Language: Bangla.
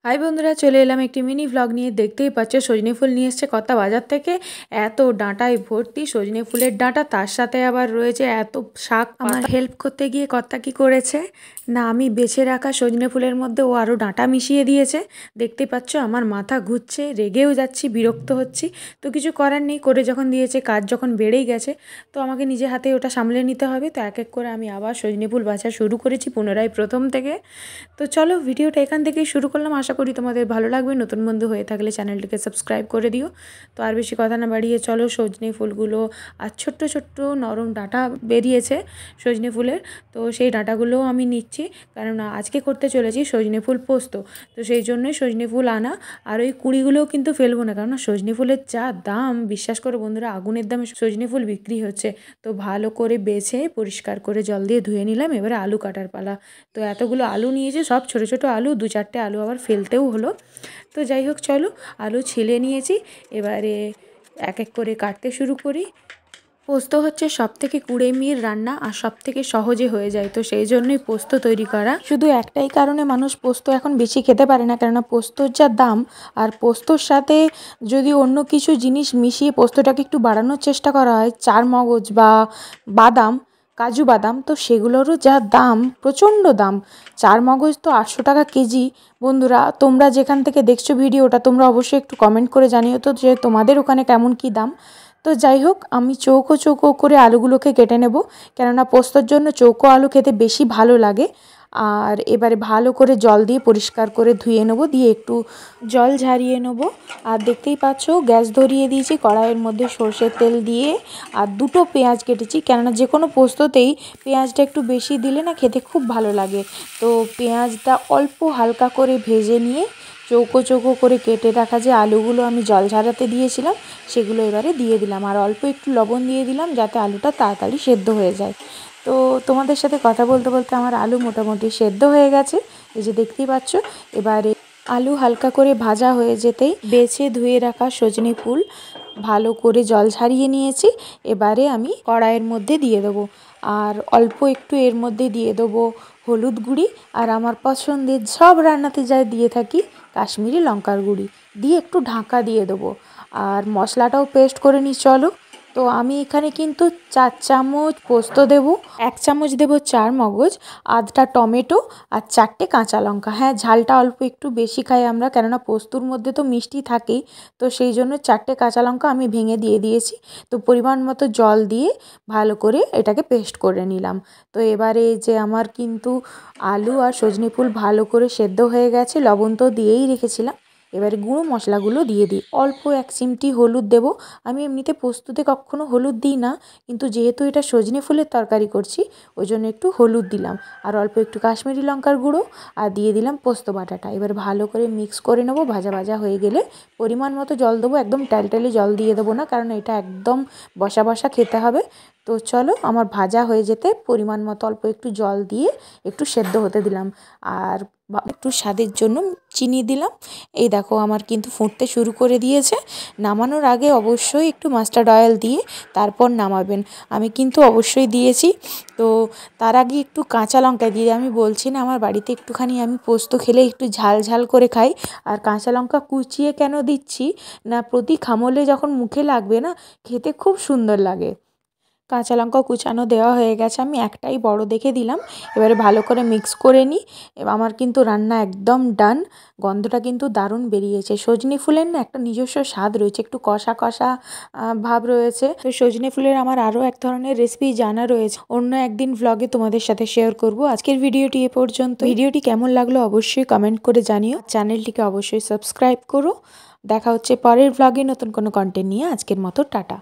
हाई बंधुरा चले एलाम एक मिनी व्लग निये। देखतेई पाচ্ছ सजने फुल निये एसेছে कत्ता बाजार থেকে। এত ডাঁটায় ভর্তি সজনে ফুলের ডাঁটা, তার সাথে আবার রয়েছে এত শাক। আমার হেল্প করতে গিয়ে কর্তা কি করেছে না, আমি বেছে রাখা সজনে ফুলের মধ্যে ও আরও ডাঁটা মিশিয়ে দিয়েছে। দেখতেই পাচ্ছ আমার মাথা ঘুরছে, রেগেও যাচ্ছি, বিরক্ত হচ্ছি। তো কিছু করার নেই, করে যখন দিয়েছে, কাজ যখন বেড়েই গেছে, তো আমাকে নিজে হাতে ওটা সামলে নিতে হবে। তো এক এক করে আমি আবার সজনে ফুল বাছা শুরু করেছি পুনরায় প্রথম থেকে। তো চলো ভিডিওটা এখান থেকেই শুরু করলাম। আশা করি তোমাদের ভালো লাগবে। নতুন বন্ধু হয়ে থাকলে চ্যানেলটিকে সাবস্ক্রাইব করে দিও। তো আর বেশি কথা না বাড়িয়ে চলো সজনে ফুলগুলো আর ছোট্ট ছোট্ট নরম ডাঁটা বেরিয়েছে সজনে ফুলের, তো সেই ডাঁটাগুলোও আমি নিচ্ছি, কারণ আজকে করতে চলেছি সজনে ফুল পোস্ত। তো সেই জন্যই সজনে ফুল আনা। আর ওই কুড়িগুলোও কিন্তু ফেলবো না, কারণ সজনে ফুলের যা দাম, বিশ্বাস করো বন্ধুরা, আগুনের দামে সজনে ফুল বিক্রি হচ্ছে। তো ভালো করে বেছে পরিষ্কার করে জল দিয়ে ধুয়ে নিলাম। এবারে আলু কাটার পালা। তো এতগুলো আলু নিয়েছে, সব ছোট ছোট আলু, 2-4টে আলু আবার ফেলতেও হলো। তো যাই হোক চলো, আলু ছিলে নিয়েছি, এবারে এক এক করে কাটতে শুরু করি। পোস্ত হচ্ছে সবথেকে কুড়েমির রান্না আর সবথেকে সহজে হয়ে যায়। তো সেই জন্যই পোস্ত তৈরি করা। শুধু একটাই কারণে মানুষ পোস্ত এখন বেশি খেতে পারে না, কেননা পোস্তর যা দাম। আর পোস্তর সাথে যদি অন্য কিছু জিনিস মিশিয়ে পোস্তটাকে একটু বাড়ানোর চেষ্টা করা হয়, চার মগজ বা বাদাম, কাজু বাদাম, তো সেগুলোরও যা দাম, প্রচণ্ড দাম। চার মগজ তো 800 টাকা কেজি। বন্ধুরা তোমরা যেখান থেকে দেখছো ভিডিওটা, তোমরা অবশ্যই একটু কমেন্ট করে জানিও তো যে তোমাদের ওখানে কেমন কী দাম। তো যাই হোক, আমি চৌকো চৌকো করে আলুগুলোকে কেটে নেব, কেননা পোস্তর জন্য চৌকো আলু খেতে বেশি ভালো লাগে। আর এবারে ভালো করে জল দিয়ে পরিষ্কার করে ধুয়ে নেব, দিয়ে একটু জল ঝারিয়ে নেব। আর দেখতেই পাচ্ছ গ্যাস ধরিয়ে দিয়েছি, কড়াইয়ের মধ্যে সর্ষের তেল দিয়ে আর 2টো পেঁয়াজ কেটেছি, কেননা যে কোনো পোস্ততেই পেঁয়াজটা একটু বেশি দিলে না খেতে খুব ভালো লাগে। তো পেঁয়াজটা অল্প হালকা করে ভেজে নিয়ে চৌকো চৌকো করে কেটে রাখা যে আলুগুলো আমি জল ঝরাতে দিয়েছিলাম, সেগুলো এবারে দিয়ে দিলাম। আর অল্প একটু লবণ দিয়ে দিলাম, যাতে আলুটা তাড়াতাড়ি সেদ্ধ হয়ে যায়। তো তোমাদের সাথে কথা বলতে বলতে আমার আলু মোটামুটি সেদ্ধ হয়ে গেছে, এই যে দেখতেই পাচ্ছ। এবারে আলু হালকা করে ভাজা হয়ে যেতেই বেছে ধুয়ে রাখা সজনে ফুল ভালো করে জল ঝারিয়ে নিয়েছি, এবারে আমি কড়াইয়ের মধ্যে দিয়ে দেবো। আর অল্প একটু এর মধ্যে দিয়ে দেবো হলুদ গুঁড়ি, আর আমার পছন্দের সব রান্নাতে যা দিয়ে থাকি কাশ্মীরি লঙ্কার গুঁড়ি দিয়ে একটু ঢাকা দিয়ে দেবো। আর মশলাটাও পেস্ট করে নিই চলো। তো আমি এখানে কিন্তু 4 চামচ পোস্ত দেবো, 1 চামচ দেবো চার মগজ, আধটা টমেটো আর 4টে কাঁচা লঙ্কা। হ্যাঁ, ঝালটা অল্প একটু বেশি খাই আমরা, কেননা পোস্তর মধ্যে তো মিষ্টি থাকেই। তো সেই জন্য 4টে কাঁচা লঙ্কা আমি ভেঙে দিয়ে দিয়েছি। তো পরিমাণ মতো জল দিয়ে ভালো করে এটাকে পেস্ট করে নিলাম। তো এবারে যে আমার কিন্তু আলু আর সজনে ফুল ভালো করে সেদ্ধ হয়ে গেছে, লবণ তো দিয়েই রেখেছিলাম। এবারে গুঁড়ো মশলাগুলো দিয়ে দিই। অল্প 1 চিমটি হলুদ দেবো। আমি এমনিতে পোস্ততে কখনো হলুদ দিই না, কিন্তু যেহেতু এটা সজনে ফুলের তরকারি করছি, ওই জন্য একটু হলুদ দিলাম। আর অল্প একটু কাশ্মীরি লঙ্কার গুঁড়ো, আর দিয়ে দিলাম পোস্ত বাটাটা। এবার ভালো করে মিক্স করে নেবো। ভাজা ভাজা হয়ে গেলে পরিমাণ মতো জল দেবো, একদম টালটালি জল দিয়ে দেবো না, কারণ এটা একদম বসা বসা খেতে হবে। তো চলো, আমার ভাজা হয়ে যেতে পরিমাণ মতো অল্প একটু জল দিয়ে একটু সেদ্ধ হতে দিলাম। আর একটু স্বাদের জন্য চিনি দিলাম। এই দেখো আমার কিন্তু ফুটতে শুরু করে দিয়েছে। নামানোর আগে অবশ্যই একটু মাস্টার্ড অয়েল দিয়ে তারপর নামাবেন। আমি কিন্তু অবশ্যই দিয়েছি। তো তার আগে একটু কাঁচা লঙ্কা দিয়ে, আমি বলছি না আমার বাড়িতে একটুখানি আমি পোস্ত খেলে একটু ঝাল ঝাল করে খাই। আর কাঁচা লঙ্কা কুচিয়ে কেন দিচ্ছি না, প্রতি খামলে যখন মুখে লাগবে না, খেতে খুব সুন্দর লাগে। কাঁচা লঙ্কা কুচানো দেওয়া হয়ে গেছে, আমি একটাই বড় দেখে দিলাম। এবারে ভালো করে মিক্স করে নিই। আমার কিন্তু রান্না একদম ডান। গন্ধটা কিন্তু দারুণ বেরিয়েছে। সজনে ফুলের না একটা নিজস্ব স্বাদ রয়েছে, একটু কষা কষা ভাব রয়েছে। তো সজনে ফুলের আমার আরও এক ধরনের রেসিপি জানা রয়েছে, অন্য একদিন ভ্লগে তোমাদের সাথে শেয়ার করব। আজকের ভিডিওটি এ পর্যন্ত। ভিডিওটি কেমন লাগলো অবশ্যই কমেন্ট করে জানিও। চ্যানেলটিকে অবশ্যই সাবস্ক্রাইব করো। দেখা হচ্ছে পরের ভ্লগে নতুন কোনো কন্টেন্ট নিয়ে। আজকের মতো টাটা।